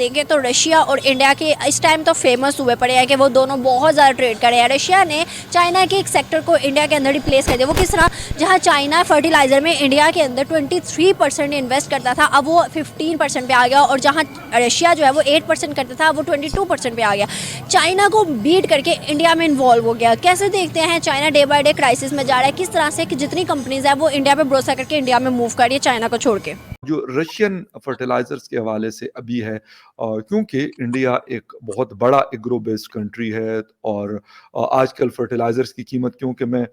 देखें तो रशिया और इंडिया के इस टाइम तो फेमस हुए पड़े हैं कि वो दोनों बहुत ज़्यादा ट्रेड कर रहे हैं। रशिया ने चाइना के एक सेक्टर को इंडिया के अंदर रिप्लेस कर दिया। वो किस तरह, जहां चाइना फर्टिलाइज़र में इंडिया के अंदर 23% इन्वेस्ट करता था, अब वो 15% पे आ गया, और जहां रशिया जो है वो 8% करता था, वो 22% पे आ गया। चाइना को बीट करके इंडिया में इन्वॉल्व हो गया। कैसे देखते हैं China day by day crisis में जा रहा है, किस तरह से कि जितनी कंपनीज है वो इंडिया पे भरोसा करके इंडिया में मूव कर रही है चाइना को छोड़ के। जो रशियन फर्टिलाइजर्स के हवाले से अभी है, क्योंकि इंडिया एक बहुत बड़ा एग्रो बेस्ड कंट्री है, और आजकल फर्टिलाइजर्स की कीमत, क्योंकि मैं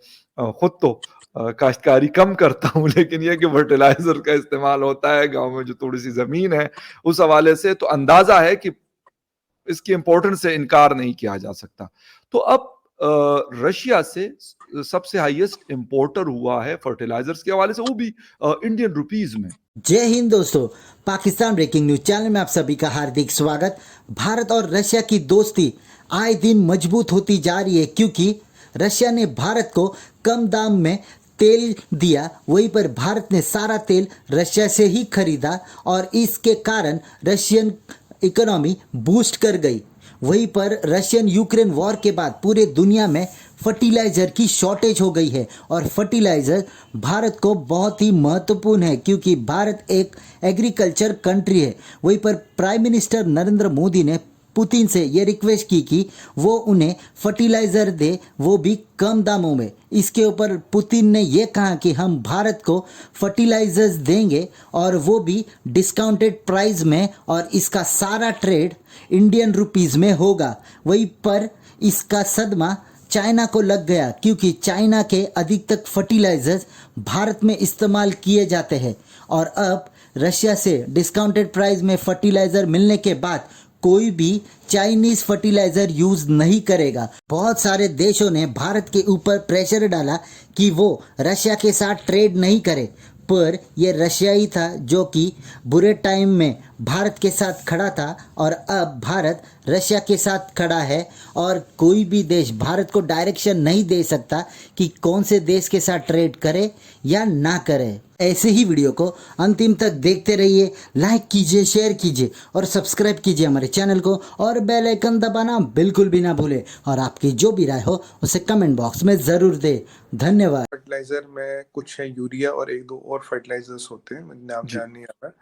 खुद तो काश्तकारी कम करता हूँ, लेकिन यह कि फर्टिलाइजर का इस्तेमाल होता है गांव में जो थोड़ी सी जमीन है, उस हवाले से तो अंदाजा है कि इसकी इंपॉर्टेंस से इनकार नहीं किया जा सकता। तो अब रशिया से सबसे हाईएस्ट इंपोर्टर हुआ है फर्टिलाइजर्स के हवाले से, वो भी इंडियन रुपीज में। जय हिंद दोस्तों, पाकिस्तान ब्रेकिंग न्यूज चैनल में आप सभी का हार्दिक स्वागत। भारत और रशिया की दोस्ती आए दिन मजबूत होती जा रही है, क्योंकि रशिया ने भारत को कम दाम में तेल दिया, वहीं पर भारत ने सारा तेल रशिया से ही खरीदा और इसके कारण रशियन इकोनॉमी बूस्ट कर गई। वहीं पर रशियन यूक्रेन वॉर के बाद पूरे दुनिया में फर्टिलाइज़र की शॉर्टेज हो गई है, और फर्टिलाइज़र भारत को बहुत ही महत्वपूर्ण है, क्योंकि भारत एक एग्रीकल्चर कंट्री है। वहीं पर प्राइम मिनिस्टर नरेंद्र मोदी ने पुतिन से ये रिक्वेस्ट की कि वो उन्हें फर्टिलाइज़र दे, वो भी कम दामों में। इसके ऊपर पुतिन ने ये कहा कि हम भारत को फर्टिलाइज़र्स देंगे और वो भी डिस्काउंटेड प्राइस में, और इसका सारा ट्रेड इंडियन रुपीज़ में होगा। वहीं पर इसका सदमा चाइना को लग गया, क्योंकि चाइना के अधिकतर फर्टिलाइज़र्स भारत में इस्तेमाल किए जाते हैं, और अब रशिया से डिस्काउंटेड प्राइस में फर्टिलाइज़र मिलने के बाद कोई भी चाइनीज़ फर्टिलाइज़र यूज़ नहीं करेगा। बहुत सारे देशों ने भारत के ऊपर प्रेशर डाला कि वो रशिया के साथ ट्रेड नहीं करे, पर यह रशिया ही था जो कि बुरे टाइम में भारत के साथ खड़ा था, और अब भारत रशिया के साथ खड़ा है, और कोई भी देश भारत को डायरेक्शन नहीं दे सकता कि कौन से देश के साथ ट्रेड करे या ना करे। ऐसे ही वीडियो को अंतिम तक देखते रहिए, लाइक कीजिए, शेयर कीजिए और सब्सक्राइब कीजिए हमारे चैनल को, और बेल आइकन दबाना बिल्कुल भी ना भूलें, और आपकी जो भी राय हो उसे कमेंट बॉक्स में ज़रूर दें। धन्यवाद। फर्टिलाइजर में कुछ है यूरिया और एक दो और फर्टिलाइजर्स होते हैं, मुझे नाम ध्यान नहीं आ रहा।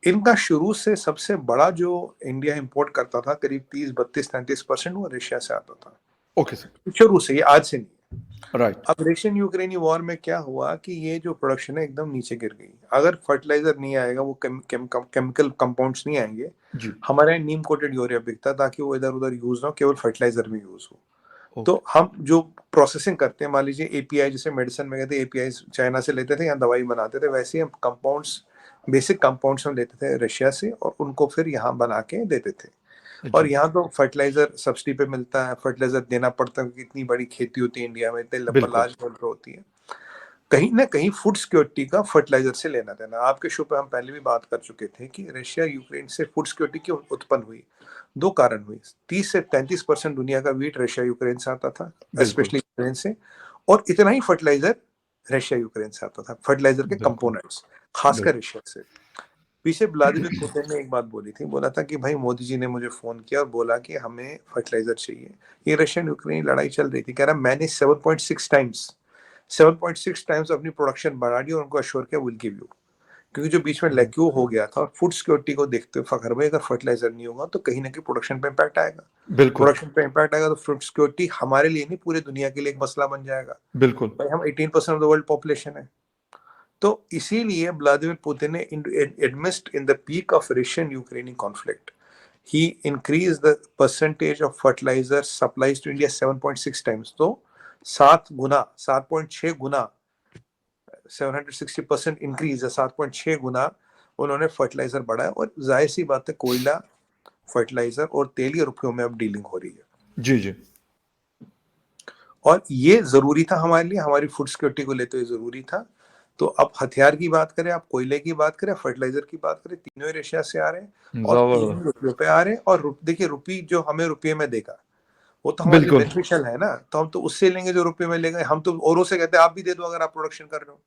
इनका शुरू से सबसे बड़ा जो इंडिया इंपोर्ट करता था, करीब 30-32-33% वो रशिया से आता था। Okay sir. शुरू से, ये आज से नहीं। राइट। अब रशियन यूक्रेनी वॉर में क्या हुआ कि ये जो प्रोडक्शन है एकदम नीचे गिर गई। अगर फर्टिलाइजर नहीं आएगा, वो केमिकल कंपाउंड्स नहीं आएंगे, हमारे यहाँ नीम कोटेड यूरिया बिकता ताकि वो इधर उधर यूज ना हो, केवल फर्टिलाइजर में यूज हो। तो हम जो प्रोसेसिंग करते हैं, मान लीजिए एपीआई, जैसे मेडिसिन में कहते हैं एपीआई चाइना से लेते थे, यहाँ दवाई बनाते थे, वैसे ही हम कंपाउंड्स, बेसिक कंपाउंड्स हम लेते थे रशिया से, और उनको फिर यहाँ बना के देते थे। और यहाँ तो फर्टिलाइजर सब्सिडी पे मिलता है, फर्टिलाइजर देना पड़ता है क्योंकि इतनी बड़ी खेती होती है इंडिया में, इतने लार्ज लेवल पे होती है। कहीं ना कहीं फूड सिक्योरिटी का फर्टिलाइजर से लेना देना। आपके शो पे हम पहले भी बात कर चुके थे कि रशिया यूक्रेन से फूड सिक्योरिटी क्यों उत्पन्न हुई। दो कारण हुई। 30 से 33% दुनिया का वीट रशिया यूक्रेन से आता था, स्पेशली यूक्रेन से, और इतना ही फर्टिलाइजर रशिया यूक्रेन से आता था, फर्टिलाइजर के कंपोनेंट्स खासकर रशिया से। पीछे व्लादिमीर पुतिन ने एक बात बोली थी, बोला था कि भाई मोदी जी ने मुझे फोन किया और बोला कि हमें फर्टिलाइजर चाहिए। ये रशियन यूक्रेन लड़ाई चल रही थी, कह रहा मैंने 7.6 टाइम्स अपनी प्रोडक्शन बढ़ा दी और उनको अश्योर किया विल गिव यू, क्योंकि जो बीच में लैक्यू हो गया था, और फूड सिक्योरिटी को देखते हुए फखर भाई, अगर फर्टिलाइजर नहीं होगा तो कहीं ना कहीं प्रोडक्शन पे इम्पैक्ट आएगा। प्रोडक्शन पे इम्पैक्ट आएगा तो फूड सिक्योरिटी हमारे लिए नहीं, पूरे दुनिया के लिए एक मसला बन जाएगा। बिल्कुल भाई, हम 18% ऑफ द वर्ल्ड पॉपुलेशन है। तो इसीलिए व्लादिमीर पुतिन ने amidst in the peak of Russian Ukrainian conflict, he increase the percentage of fertiliser supplies to India 7.6 times. तो 7.6 गुना 760% इंक्रीज है, 7.6 गुना उन्होंने फर्टिलाइजर बढ़ाया। और जाहिर सी बात है, कोयला, फर्टिलाइजर और तेल ये रुपयों में अब डीलिंग हो रही है। जी जी। और ये जरूरी था हमारे लिए, हमारी फूड सिक्योरिटी को लेते हुए जरूरी था। तो अब हथियार की बात करें, आप कोयले की बात करें, फर्टिलाइजर की बात करें, तीनों ही रशिया से आ रहे हैं और तीनों रुपयों पे आ रहे हैं। और देखिए, रुपये जो हमें रुपये में देगा वो तो हमारे लिए बेनिफिशियल है ना, तो हम तो उससे लेंगे जो रुपये में लेंगे। हम तो औरों से कहते हैं आप भी दे दो अगर आप प्रोडक्शन कर रहे हो।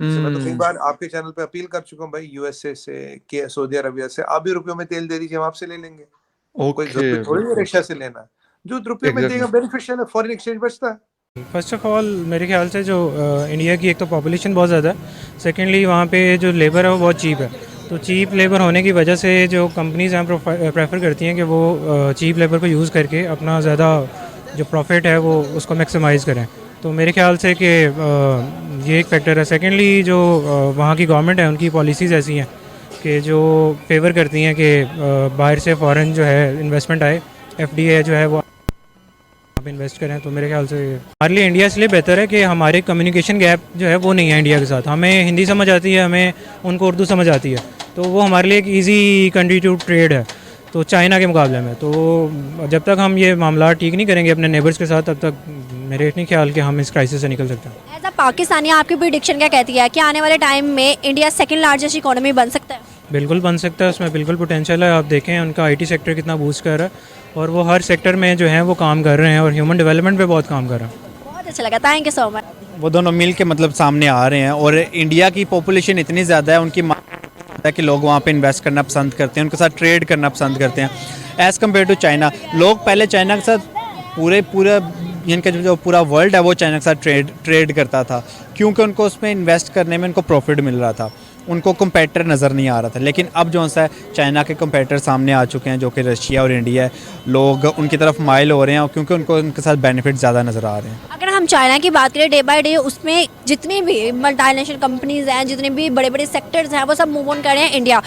जैसे मैं तो कई हम्म, बार आपके चैनल पे अपील कर चुका हूँ भाई, यूएसए से, के सऊदी अरबिया से, आप भी रुपयों में तेल दे दीजिए, हम आपसे ले लेंगे। कोई ओके, जरूरी थोड़ी है बिल्कुल, रशिया से लेना। जो रुपये में देगा एग्जैक्टली। बेनिफिशियल है, फॉरेन एक्सचेंज बचता है। फर्स्ट ऑफ ऑल मेरे ख्याल से जो इंडिया की एक तो पॉपुलेशन बहुत ज़्यादा है, सेकेंडली वहाँ पे जो लेबर है वो बहुत चीप है। तो चीप लेबर होने की वजह से जो कंपनीज़ हैं प्रेफर करती हैं कि वो चीप लेबर को यूज़ करके अपना ज़्यादा जो प्रॉफिट है वो उसको मैक्सिमाइज़ करें। तो मेरे ख्याल से कि ये एक फैक्टर है। सेकेंडली जो वहाँ की गवर्नमेंट है उनकी पॉलिसीज़ ऐसी हैं कि जो फेवर करती हैं कि बाहर से फॉरेन जो है इन्वेस्टमेंट आए, एफडीआई जो है वो आप इन्वेस्ट करें। तो मेरे ख्याल से हमारे लिए इंडिया इसलिए बेहतर है कि हमारे कम्युनिकेशन गैप जो है वो नहीं है इंडिया के साथ। हमें हिंदी समझ आती है, हमें उनको उर्दू समझ आती है, तो वो हमारे लिए एक इजी कंट्री टू ट्रेड है तो चाइना के मुकाबले में। तो जब तक हम ये मामला ठीक नहीं करेंगे अपने नेबर्स के साथ, तब तक मेरे नहीं ख्याल कि हम इस क्राइसिस से निकल सकते हैं। एज अ पाकिस्तानी आपकी प्रिडिक्शन क्या कहती है कि आने वाले टाइम में इंडिया सेकंड लार्जेस्ट इकोनॉमी बन सकता है? बिल्कुल बन सकता है, उसमें बिल्कुल पोटेंशियल है। आप देखें उनका आईटी सेक्टर कितना बूस्ट कर रहा है और वो हर सेक्टर में जो है वो काम कर रहे हैं और ह्यूमन डेवलपमेंट पे बहुत काम कर रहे हैं। बहुत अच्छा लगा, थैंक यू सो मच। वो दोनों मिल के मतलब सामने आ रहे हैं। और इंडिया की पॉपुलेशन इतनी ज़्यादा है, उनकी है कि लोग वहाँ पे इन्वेस्ट करना पसंद करते हैं, उनके साथ ट्रेड करना पसंद करते हैं एज़ कम्पेयर टू चाइना। लोग पहले चाइना के साथ पूरा इनका जो पूरा वर्ल्ड है वो चाइना के साथ ट्रेड करता था, क्योंकि उनको उसमें इन्वेस्ट करने में उनको प्रॉफिट मिल रहा था, उनको कंपेटिटर नज़र नहीं आ रहा था। लेकिन अब जो सा चाइना के कंपेटिटर सामने आ चुके हैं जो कि रशिया और इंडिया है, लोग उनकी तरफ माइल हो रहे हैं क्योंकि उनको उनके साथ बेनिफिट ज़्यादा नज़र आ रहे हैं। अगर हम चाइना की बात करें, डे बाय डे उसमें जितनी भी मल्टीनेशनल कंपनीज हैं, जितने भी बड़े बड़े सेक्टर्स हैं, वो सब मूव ऑन कर रहे हैं इंडिया।